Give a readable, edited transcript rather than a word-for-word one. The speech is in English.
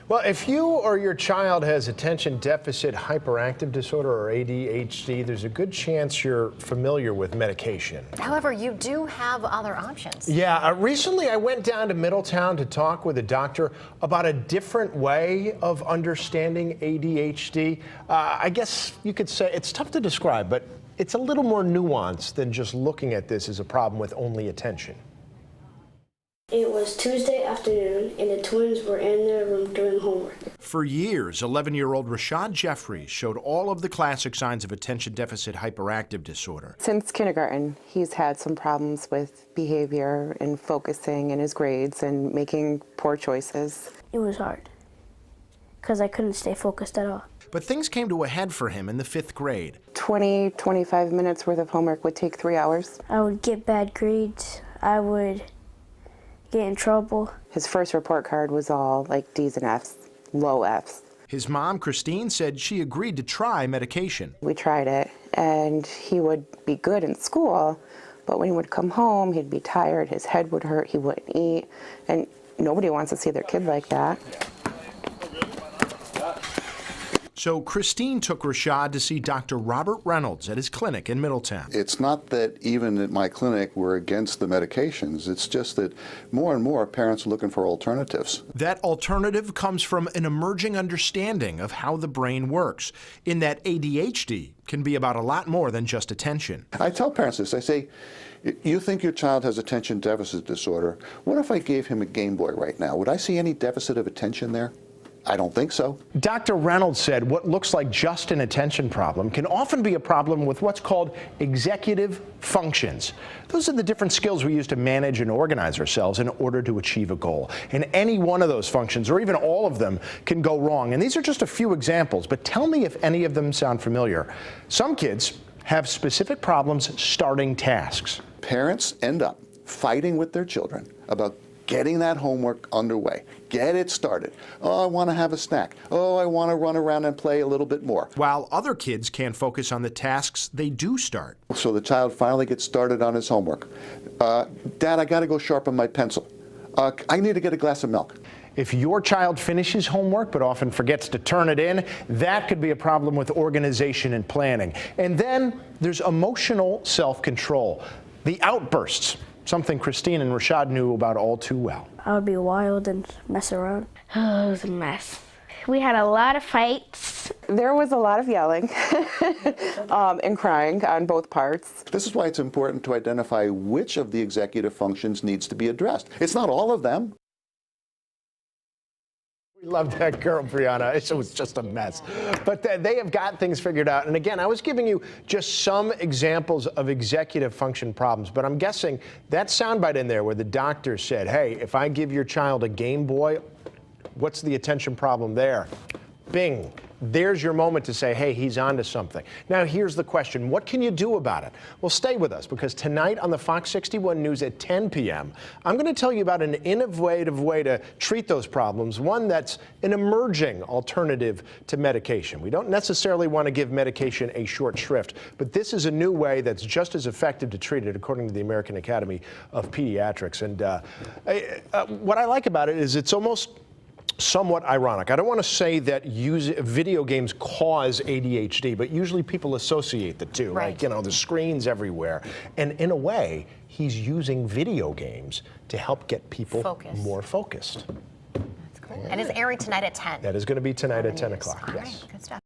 Well, if you or your child has attention deficit hyperactive disorder or ADHD, there's a good chance you're familiar with medication. However, you do have other options. Yeah, recently I went down to Middletown to talk with a doctor about a different way of understanding ADHD. I guess you could say it's tough to describe, but it's a little more nuanced than just looking at this as a problem with only attention. It was Tuesday afternoon, and the twins were in their room doing homework. For years, 11-year-old Rashad Jeffries showed all of the classic signs of attention deficit hyperactive disorder. Since kindergarten, he's had some problems with behavior and focusing in his grades and making poor choices. It was hard, because I couldn't stay focused at all. But things came to a head for him in the 5th grade. 25 minutes worth of homework would take 3 hours. I would get bad grades. I would get in trouble. His first report card was all like D's and F's, low F's. His mom, Christine, said she agreed to try medication. We tried it, and he would be good in school, but when he would come home, he'd be tired, his head would hurt, he wouldn't eat, and nobody wants to see their kid like that. So Christine took Rashad to see Dr. Robert Reynolds at his clinic in Middletown. It's not that even at my clinic we're against the medications. It's just that more and more parents are looking for alternatives. That alternative comes from an emerging understanding of how the brain works, in that ADHD can be about a lot more than just attention. I tell parents this. I say, you think your child has attention deficit disorder. What if I gave him a Game Boy right now? Would I see any deficit of attention there? I don't think so. Dr. Reynolds said what looks like just an attention problem can often be a problem with what's called executive functions. Those are the different skills we use to manage and organize ourselves in order to achieve a goal. And any one of those functions, or even all of them, can go wrong. And these are just a few examples, but tell me if any of them sound familiar. Some kids have specific problems starting tasks. Parents end up fighting with their children about getting that homework underway. Get it started. Oh, I want to have a snack. Oh, I want to run around and play a little bit more. While other kids can't focus on the tasks they do start. So the child finally gets started on his homework. Dad, I got to go sharpen my pencil. I need to get a glass of milk. If your child finishes homework but often forgets to turn it in, that could be a problem with organization and planning. And then there's emotional self-control. The outbursts. Something Christine and Rashad knew about all too well. I would be wild and mess around. Oh, it was a mess. We had a lot of fights. There was a lot of yelling and crying on both parts. This is why it's important to identify which of the executive functions needs to be addressed. It's not all of them. We loved that girl, Brianna. It was just a mess. But they have got things figured out. And again, I was giving you just some examples of executive function problems, but I'm guessing that soundbite in there where the doctor said, hey, if I give your child a Game Boy, what's the attention problem there? Bing. There's your moment to say, hey, he's onto something. Now, here's the question. What can you do about it? Well, stay with us, because tonight on the Fox 61 News at 10 p.m., I'm going to tell you about an innovative way to treat those problems, one that's an emerging alternative to medication. We don't necessarily want to give medication a short shrift, but this is a new way that's just as effective to treat it, according to the American Academy of Pediatrics. And what I like about it is it's almost somewhat ironic. I don't want to say that video games cause ADHD, but usually people associate the two. Right. Like, you know, the screens everywhere. And in a way, he's using video games to help get people more focused. That's cool. And it's airing tonight at 10. That is going to be tonight at 10 o'clock. All yes. right, good stuff.